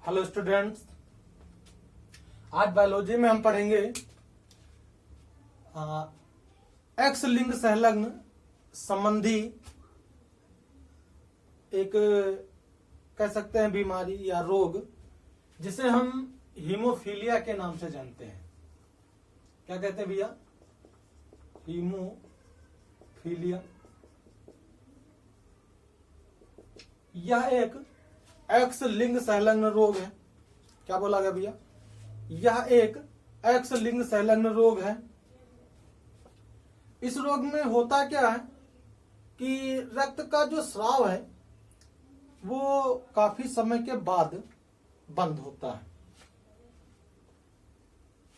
Hello students, आज biology में हम पढ़ेंगे एक्स लिंग संलग्न संबंधी एक कह सकते हैं बीमारी या रोग जिसे हम हीमोफीलिया के नाम से जानते हैं। क्या कहते हैं भैया? हीमोफीलिया। यह एक एक्स लिंग संलग्न रोग है। क्या बोला गया भैया? यह एक एक्स लिंग संलग्न रोग है। इस रोग में होता क्या है कि रक्त का जो स्राव है वो काफी समय के बाद बंद होता है।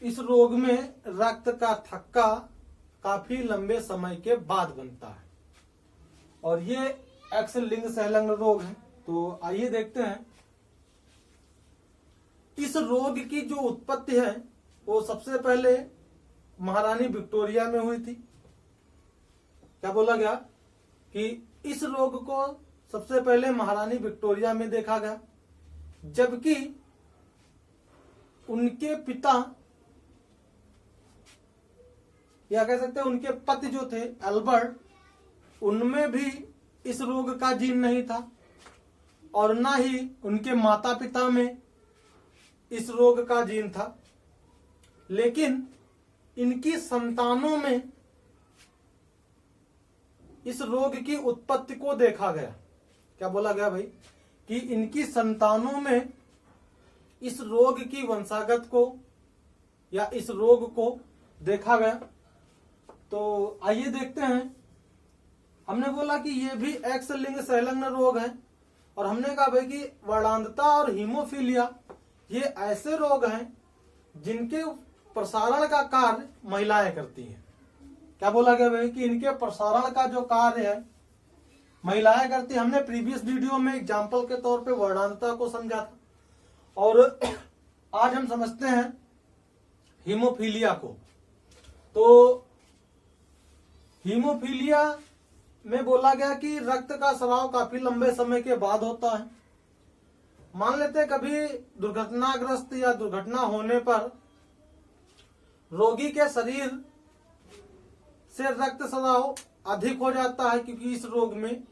इस रोग में रक्त का थक्का काफी लंबे समय के बाद बनता है और ये एक्स लिंग संलग्न रोग है। तो आइए देखते हैं इस रोग की जो उत्पत्ति है वो सबसे पहले महारानी विक्टोरिया में हुई थी। क्या बोला गया कि इस रोग को सबसे पहले महारानी विक्टोरिया में देखा गया, जबकि उनके पिता या कह सकते हैं उनके पति जो थे अल्बर्ट, उनमें भी इस रोग का जीन नहीं था और ना ही उनके माता पिता में इस रोग का जीन था, लेकिन इनकी संतानों में इस रोग की उत्पत्ति को देखा गया। क्या बोला गया भाई? कि इनकी संतानों में इस रोग की वंशागत को या इस रोग को देखा गया। तो आइए देखते हैं। हमने बोला कि यह भी एक्स लिंग संलग्न रोग है और हमने कहा भाई कि वर्णांधता और हीमोफीलिया ये ऐसे रोग हैं जिनके प्रसारण का कार्य महिलाएं करती हैं। क्या बोला गया भाई? कि इनके प्रसारण का जो कार्य है महिलाएं करती हैं। हमने प्रीवियस वीडियो में एग्जाम्पल के तौर पे वर्णांधता को समझा था और आज हम समझते हैं हीमोफीलिया को। तो हीमोफीलिया में बोला गया कि रक्त का स्राव काफी लंबे समय के बाद होता है। मान लेते हैं कभी दुर्घटनाग्रस्त या दुर्घटना होने पर रोगी के शरीर से रक्त स्राव अधिक हो जाता है, क्योंकि इस रोग में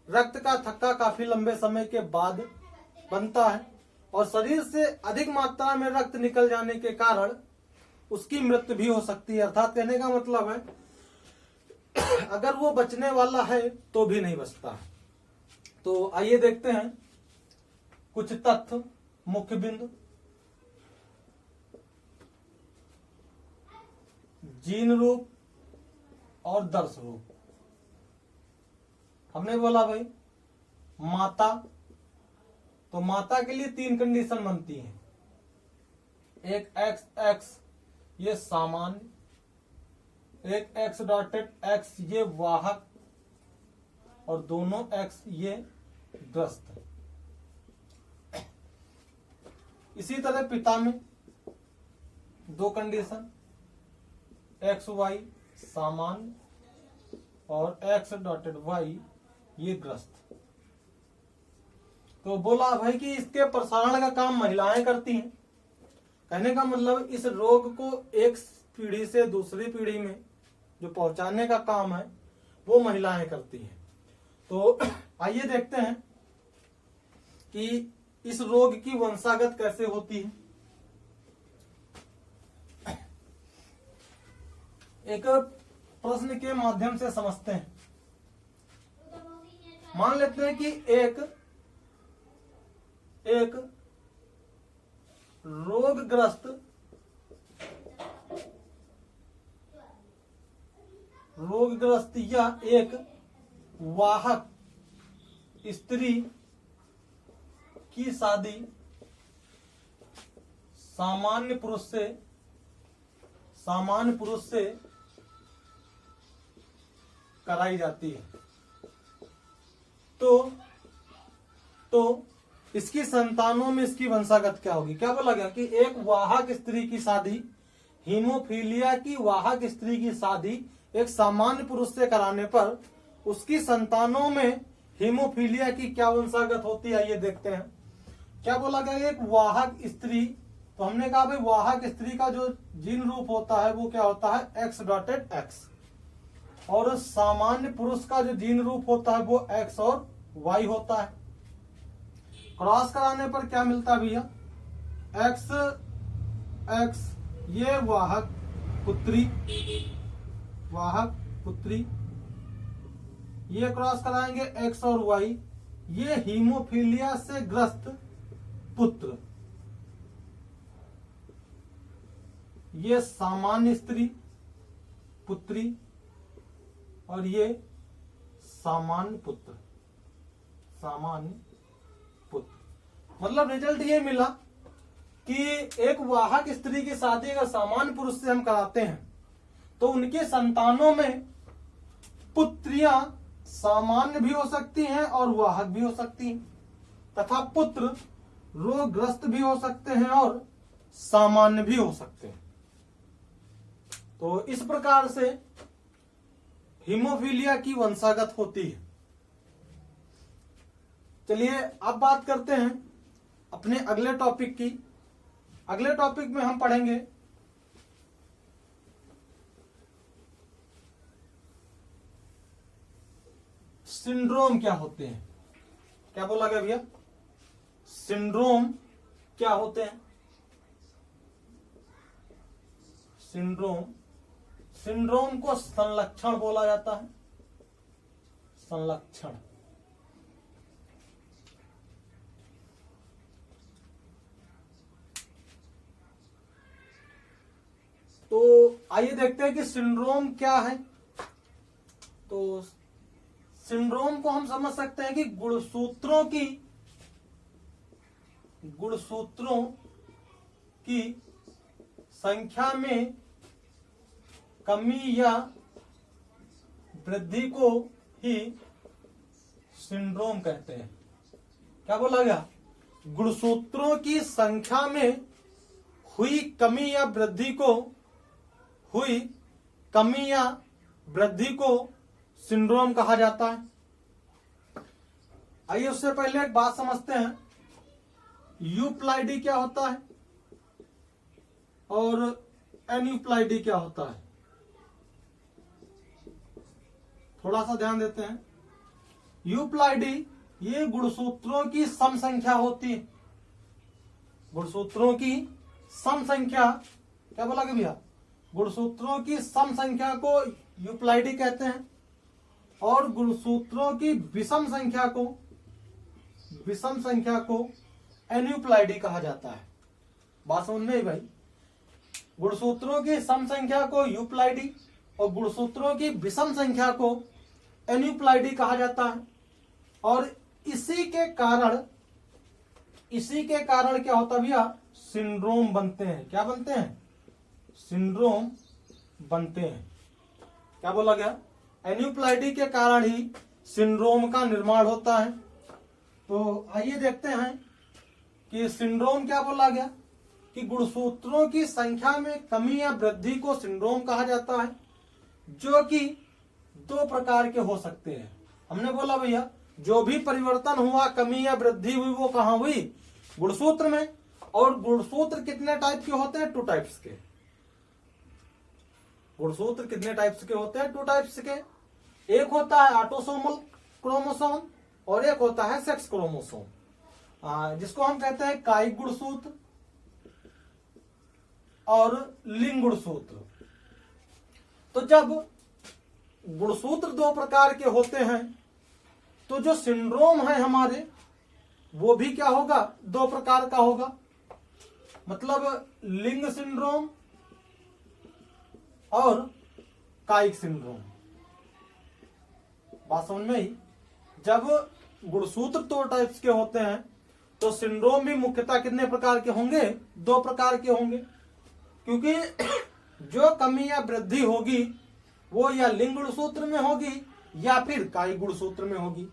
रक्त का थक्का काफी लंबे समय के बाद बनता है और शरीर से अधिक मात्रा में रक्त निकल जाने के कारण उसकी मृत्यु भी हो सकती है। अर्थात कहने का मतलब है अगर वो बचने वाला है तो भी नहीं बचता। तो आइए देखते हैं कुछ तथ्य, मुख्य बिंदु। जीन रूप और दर्श रूप। हमने बोला भाई माता, तो माता के लिए 3 कंडीशन बनती हैं। एक XX ये सामान्य, एक X.X ये वाहक और दोनों X ये ग्रस्त। इसी तरह पिता में 2 कंडीशन, XY सामान्य और X.Y ये ग्रस्त। तो बोला भाई कि इसके प्रसारण का काम महिलाएं करती हैं। कहने का मतलब इस रोग को एक पीढ़ी से दूसरी पीढ़ी में जो पहुंचाने का काम है वो महिलाएं करती हैं। तो आइए देखते हैं कि इस रोग की वंशागत कैसे होती है। एक प्रश्न के माध्यम से समझते हैं। मान लेते हैं कि एक रोगग्रस्त या एक वाहक स्त्री की शादी सामान्य पुरुष से कराई जाती है। तो इसकी संतानों में इसकी वंशागत क्या होगी? क्या बोला गया कि एक वाहक स्त्री की शादी, हीमोफीलिया की वाहक स्त्री की शादी एक सामान्य पुरुष से कराने पर उसकी संतानों में हीमोफीलिया की क्या वंशागत होती है, ये देखते हैं। क्या बोला गया, एक वाहक स्त्री, तो हमने कहा भाई वाहक स्त्री का जो जीन रूप होता है वो क्या होता है X.X, और सामान्य पुरुष का जो जीन रूप होता है वो X और Y होता है। क्रॉस कराने पर क्या मिलता है भैया, X, ये वाहक पुत्री, ये क्रॉस कराएंगे X और Y, ये हीमोफीलिया से ग्रस्त पुत्र, ये सामान्य स्त्री पुत्री, और ये सामान्य पुत्र। मतलब रिजल्ट ये मिला कि एक वाहक स्त्री की शादी अगर सामान्य पुरुष से हम कराते हैं तो उनके संतानों में पुत्रियां सामान्य भी हो सकती हैं और वाहक भी हो सकती हैं, तथा पुत्र रोगग्रस्त भी हो सकते हैं और सामान्य भी हो सकते हैं। तो इस प्रकार से हीमोफीलिया की वंशागत होती है। चलिए अब बात करते हैं अपने अगले टॉपिक की। अगले टॉपिक में हम पढ़ेंगे सिंड्रोम क्या होते हैं। क्या बोला गया भैया, सिंड्रोम क्या होते हैं। सिंड्रोम को संलक्षण बोला जाता है, संलक्षण। तो आइए देखते हैं कि सिंड्रोम क्या है। तो सिंड्रोम को हम समझ सकते हैं कि गुणसूत्रों की संख्या में कमी या वृद्धि को ही सिंड्रोम कहते हैं। क्या बोला गया, गुणसूत्रों की संख्या में हुई कमी या वृद्धि को सिंड्रोम कहा जाता है। आइए उससे पहले एक बात समझते हैं, यूप्लाइडी क्या होता है और एन्यूप्लाइडी क्या होता है। थोड़ा सा ध्यान देते हैं। यूप्लाइडी ये गुणसूत्रों की सम संख्या होती है, गुणसूत्रों की सम संख्या। क्या बोला कि भैया, गुणसूत्रों की सम संख्या को यूप्लाइडी कहते हैं और गुणसूत्रों की विषम संख्या को एन्यूप्लाइडी कहा जाता है। बात समझ में आई भाई, गुणसूत्रों की सम संख्या को यूप्लाइडी और गुणसूत्रों की विषम संख्या को एन्यूप्लाइडी कहा जाता है। और इसी के कारण क्या होता है भैया, सिंड्रोम बनते हैं। क्या बनते हैं, सिंड्रोम बनते हैं। क्या बोला गया, एन्यूप्लाइडी के कारण ही सिंड्रोम का निर्माण होता है। तो आइए देखते हैं कि सिंड्रोम क्या बोला गया, कि गुणसूत्रों की संख्या में कमी या वृद्धि को सिंड्रोम कहा जाता है, जो कि दो प्रकार के हो सकते हैं। हमने बोला भैया जो भी परिवर्तन हुआ, कमी या वृद्धि हुई, वो कहाँ हुई, गुणसूत्र में। और गुणसूत्र कितने टाइप के होते हैं, 2 टाइप्स के। गुणसूत्र कितने टाइप्स के होते हैं, 2 टाइप्स के। एक होता है ऑटोसोमल क्रोमोसोम और एक होता है सेक्स क्रोमोसोम, जिसको हम कहते हैं कायिक गुणसूत्र और लिंग गुणसूत्र। तो जब गुणसूत्र 2 प्रकार के होते हैं तो जो सिंड्रोम है हमारे, वो भी क्या होगा, 2 प्रकार का होगा। मतलब लिंग सिंड्रोम और कायिक सिंड्रोम। बात समझ में आई। जब गुणसूत्र 2 टाइप्स के होते हैं तो सिंड्रोम भी मुख्यतः कितने प्रकार के होंगे, 2 प्रकार के होंगे। क्योंकि जो कमी या वृद्धि होगी वो या लिंग गुणसूत्र में होगी या फिर कायिक गुणसूत्र में होगी।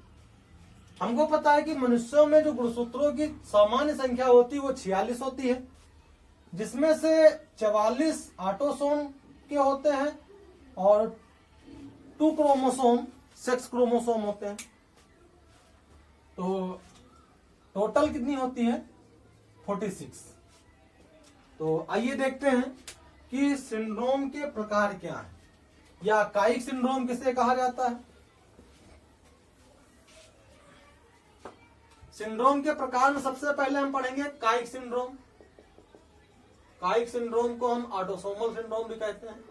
हमको पता है कि मनुष्यों में जो गुणसूत्रों की सामान्य संख्या होती है वो 46 होती है, जिसमें से 44 ऑटोसोम के होते हैं और 2 क्रोमोसोम सेक्स क्रोमोसोम होते हैं। तो टोटल कितनी होती है, 46। तो आइए देखते हैं कि सिंड्रोम के प्रकार क्या हैं, या कायिक सिंड्रोम किसे कहा जाता है। सिंड्रोम के प्रकार में सबसे पहले हम पढ़ेंगे कायिक सिंड्रोम। कायिक सिंड्रोम को हम ऑटोसोमल सिंड्रोम भी कहते हैं।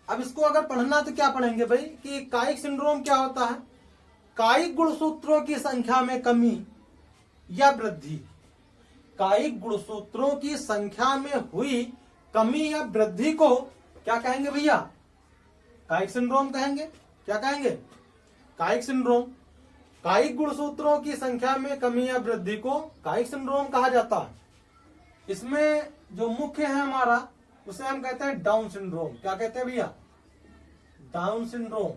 अब इसको अगर पढ़ना तो क्या पढ़ेंगे भाई कि कायिक सिंड्रोम क्या होता है। कायिक गुणसूत्रों की संख्या में कमी या वृद्धि, कायिक गुणसूत्रों की संख्या में हुई कमी या वृद्धि को क्या कहेंगे भैया, कायिक सिंड्रोम कहेंगे। क्या कहेंगे, कायिक सिंड्रोम। कायिक गुणसूत्रों की संख्या में कमी या वृद्धि को कायिक सिंड्रोम कहा जाता है। इसमें जो मुख्य है हमारा, उसे हम कहते हैं डाउन सिंड्रोम। क्या कहते हैं भैया, डाउन सिंड्रोम।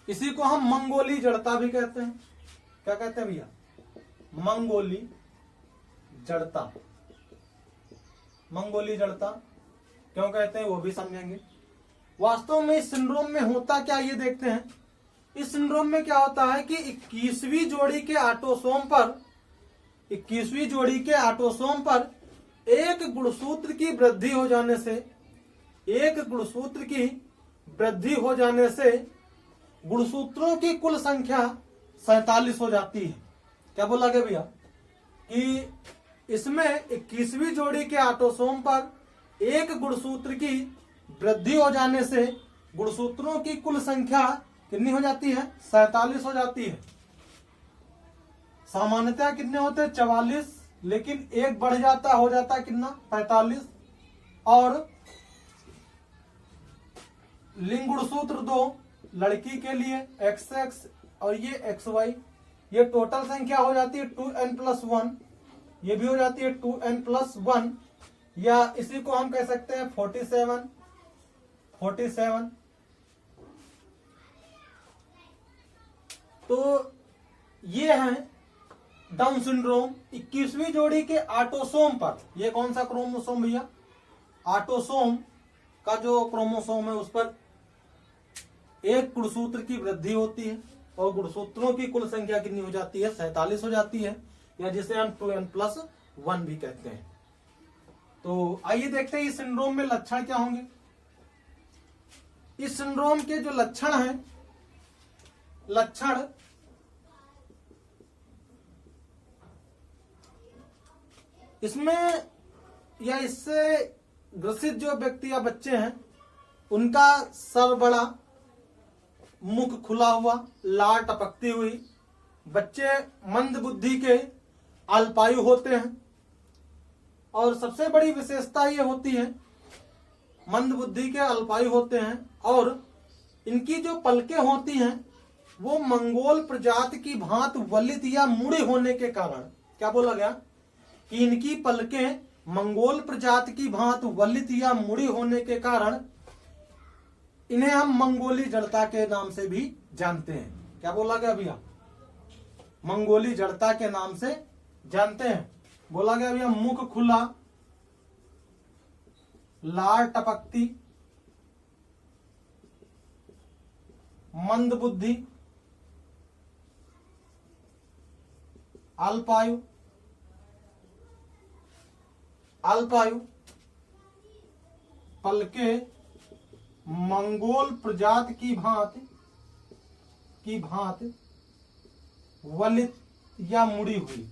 इसी को हम मंगोली जड़ता भी कहते हैं। क्या कहते हैं भैया, मंगोली जड़ता। मंगोली जड़ता क्यों कहते हैं वो भी समझेंगे। वास्तव में इस सिंड्रोम में होता क्या, ये देखते हैं। इस सिंड्रोम में क्या होता है कि 21वीं जोड़ी के ऑटोसोम पर एक गुणसूत्र की वृद्धि हो जाने से, गुणसूत्रों की कुल संख्या 47 हो जाती है। क्या बोला गया भैया कि इसमें 21वीं जोड़ी के ऑटोसोम पर एक गुणसूत्र की वृद्धि हो जाने से गुणसूत्रों की कुल संख्या कितनी हो जाती है, 47 हो जाती है। सामान्यतः कितने होते हैं, 44, लेकिन एक बढ़ जाता, हो जाता है कितना, 45। और लिंग गुणसूत्र 2 लड़की के लिए XX और ये XY, ये टोटल संख्या हो जाती है 2n+1, ये भी हो जाती है 2n+1, या इसी को हम कह सकते हैं 47। तो ये है डाउन सिंड्रोम। 21वीं जोड़ी के ऑटोसोम पर, ये कौन सा क्रोमोसोम भैया, ऑटोसोम का जो क्रोमोसोम है उस पर एक गुणसूत्र की वृद्धि होती है और गुणसूत्रों की कुल संख्या कितनी हो जाती है, 47 हो जाती है, या जिसे हम 2n+1 भी कहते हैं। तो आइए देखते हैं इस सिंड्रोम में लक्षण क्या होंगे। इस सिंड्रोम के जो लक्षण हैं, इसमें या इससे ग्रसित जो व्यक्ति या बच्चे हैं उनका सर बड़ा, मुख खुला हुआ, लार टपकती हुई, बच्चे मंद बुद्धि के अल्पायु होते हैं। और सबसे बड़ी विशेषता ये होती है, मंद बुद्धि के अल्पायु होते हैं, और इनकी जो पलकें होती हैं वो मंगोल प्रजाति की भांति वलित या मुड़ी होने के कारण, क्या बोला गया कि इनकी पलकें मंगोल प्रजाति की भांति वलित या मुड़ी होने के कारण इन्हें हम मंगोली जड़ता के नाम से भी जानते हैं। क्या बोला गया भैया, मंगोली जड़ता के नाम से जानते हैं। बोला गया भैया मुख खुला, लार टपकती, मंद बुद्धि, अल्पायु, पलके मंगोल प्रजाति की भांति वलित या मुड़ी हुई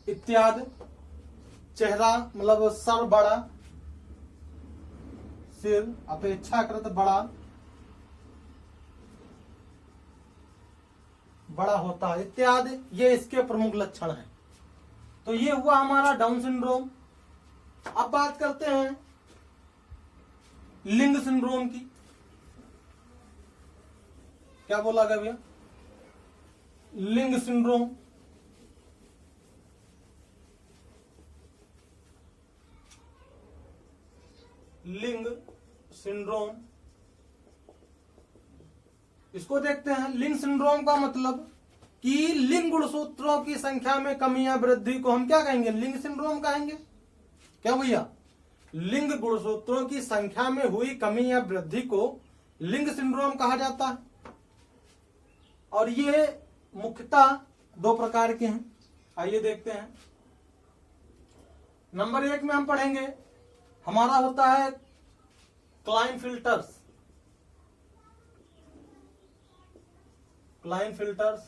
इत्यादि। चेहरा मतलब सर बड़ा, सिर अपेक्षाकृत बड़ा होता है इत्यादि, ये इसके प्रमुख लक्षण हैं। तो ये हुआ हमारा डाउन सिंड्रोम। अब बात करते हैं लिंग सिंड्रोम की। क्या बोला गया भैया, लिंग सिंड्रोम। लिंग सिंड्रोम, इसको देखते हैं। लिंग सिंड्रोम का मतलब कि लिंग गुणसूत्रों की संख्या में कमी या वृद्धि को हम क्या कहेंगे, लिंग सिंड्रोम कहेंगे। क्या भैया, लिंग गुणसूत्रों की संख्या में हुई कमी या वृद्धि को लिंग सिंड्रोम कहा जाता है। और ये मुख्यतः दो प्रकार के हैं। आइए देखते हैं। नंबर 1 में हम पढ़ेंगे, हमारा होता है क्लाइनफिल्टर्स। क्लाइनफिल्टर्स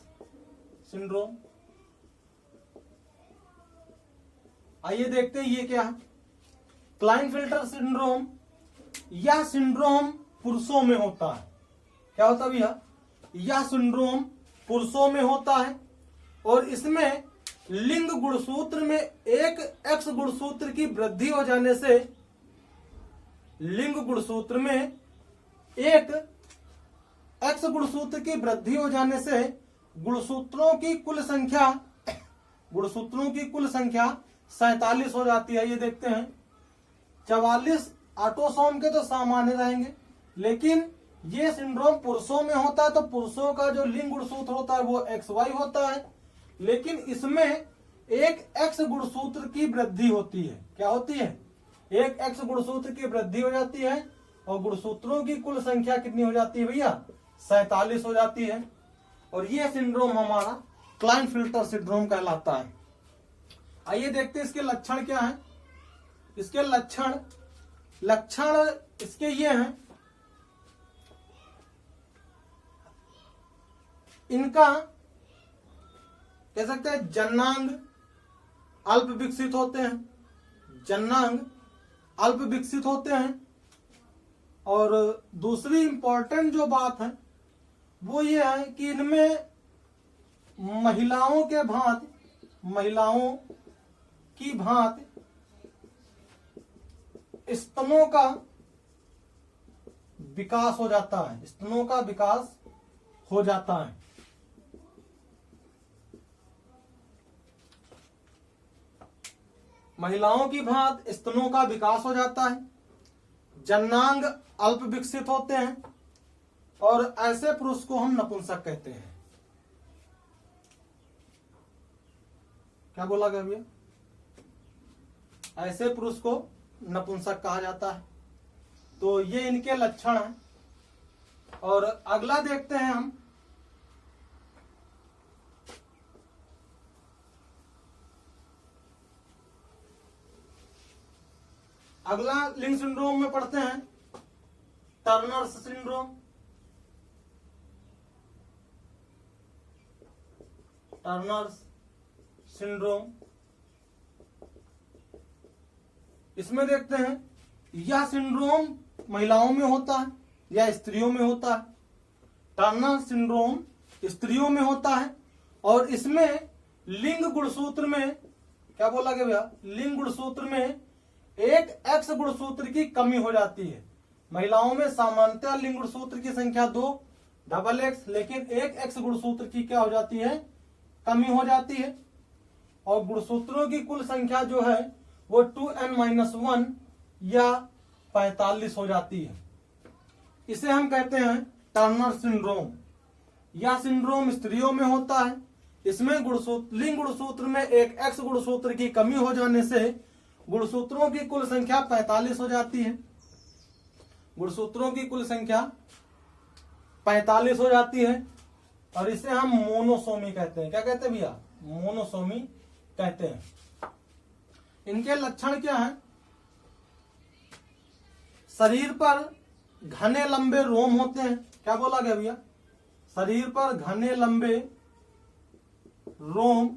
सिंड्रोम। आइए देखते हैं ये क्या है। क्लाइनफिल्टर सिंड्रोम, यह सिंड्रोम पुरुषों में होता है। क्या होता है भैया? यह सिंड्रोम पुरुषों में होता है और इसमें लिंग गुणसूत्र में एक एक्स गुणसूत्र की वृद्धि हो जाने से, लिंग गुणसूत्र में एक एक्स गुणसूत्र की वृद्धि हो जाने से गुणसूत्रों की कुल संख्या 47 हो जाती है। ये देखते हैं 44 ऑटोसोम के तो सामान्य रहेंगे, लेकिन ये सिंड्रोम पुरुषों में होता है तो पुरुषों का जो लिंग गुणसूत्र होता है वो XY होता है, लेकिन इसमें एक एक्स गुणसूत्र की वृद्धि होती है। क्या होती है? एक एक्स गुणसूत्र की वृद्धि हो जाती है और गुणसूत्रों की कुल संख्या कितनी हो जाती है भैया? 47 हो जाती है। और ये सिंड्रोम हमारा क्लाइनफिल्टर सिंड्रोम कहलाता है। आइए देखते हैं इसके लक्षण क्या हैं। इसके लक्षण इसके ये हैं, इनका कह सकते हैं जन्नांग अल्प विकसित होते हैं, जन्नांग अल्प विकसित होते हैं। और दूसरी इंपॉर्टेंट जो बात है वो ये है कि इनमें महिलाओं की भांति स्तनों का विकास हो जाता है, स्तनों का विकास हो जाता है। महिलाओं की भांति स्तनों का विकास हो जाता है, जन्नांग अल्प विकसित होते हैं और ऐसे पुरुष को हम नपुंसक कहते हैं। क्या बोला गया भैया? ऐसे पुरुष को नपुंसक कहा जाता है। तो ये इनके लक्षण हैं। और अगला देखते हैं हम, अगला लिंग सिंड्रोम में पढ़ते हैं टर्नर्स सिंड्रोम। टर्नर्स सिंड्रोम, इसमें देखते हैं यह सिंड्रोम महिलाओं में होता है या स्त्रियों में होता है। टर्नर सिंड्रोम स्त्रियों में होता है और इसमें लिंग गुणसूत्र में, क्या बोला गया भैया? लिंग गुणसूत्र में एक एक्स गुणसूत्र की कमी हो जाती है। महिलाओं में सामान्यतः लिंग गुणसूत्र की संख्या 2 डबल एक्स, लेकिन एक एक्स गुणसूत्र की क्या हो जाती है? कमी हो जाती है। और गुणसूत्रों की कुल संख्या जो है वो 2n-1 या 45 हो जाती है। इसे हम कहते हैं टर्नर सिंड्रोम। यह सिंड्रोम स्त्रियों में होता है। इसमें लिंग गुणसूत्र में एक एक्स गुणसूत्र की कमी हो जाने से गुणसूत्रों की कुल संख्या 45 हो जाती है। गुणसूत्रों की कुल संख्या 45 हो जाती है और इसे हम मोनोसोमी कहते हैं। क्या कहते हैं भैया? मोनोसोमी कहते हैं। इनके लक्षण क्या हैं? शरीर पर घने लंबे रोम होते हैं। क्या बोला गया भैया? शरीर पर घने लंबे रोम,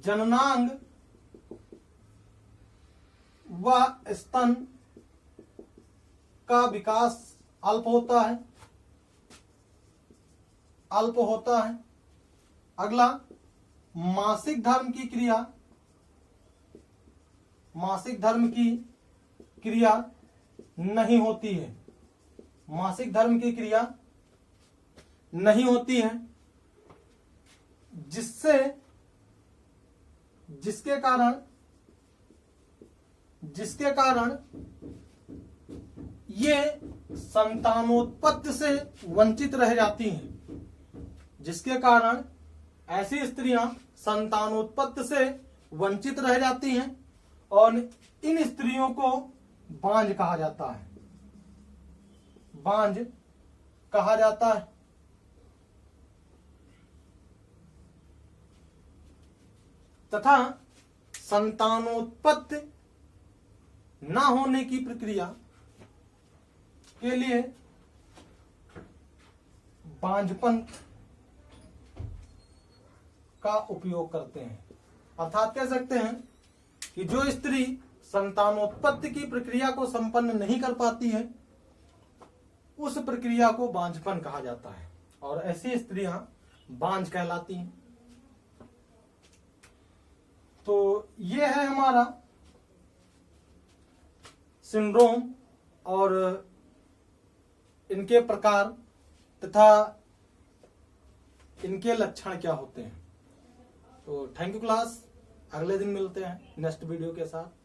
जननांग व स्तन का विकास अल्प होता है, अल्प होता है। अगला मासिक धर्म की क्रिया, मासिक धर्म की क्रिया नहीं होती है। मासिक धर्म की क्रिया नहीं होती है, जिसके कारण ये संतानोत्पत्ति से वंचित रह जाती हैं। जिसके कारण ऐसी स्त्रियां संतानोत्पत्ति से वंचित रह जाती हैं और इन स्त्रियों को बांझ कहा जाता है। बांझ कहा जाता है। तथा संतानोत्पत्ति न होने की प्रक्रिया के लिए बांझपन का उपयोग करते हैं। अर्थात कह सकते हैं कि जो स्त्री संतानोत्पत्ति की प्रक्रिया को संपन्न नहीं कर पाती है उस प्रक्रिया को बांझपन कहा जाता है और ऐसी स्त्रियां बांझ कहलाती हैं। तो ये है हमारा सिंड्रोम और इनके प्रकार तथा इनके लक्षण क्या होते हैं। तो थैंक यू क्लास, अगले दिन मिलते हैं नेक्स्ट वीडियो के साथ।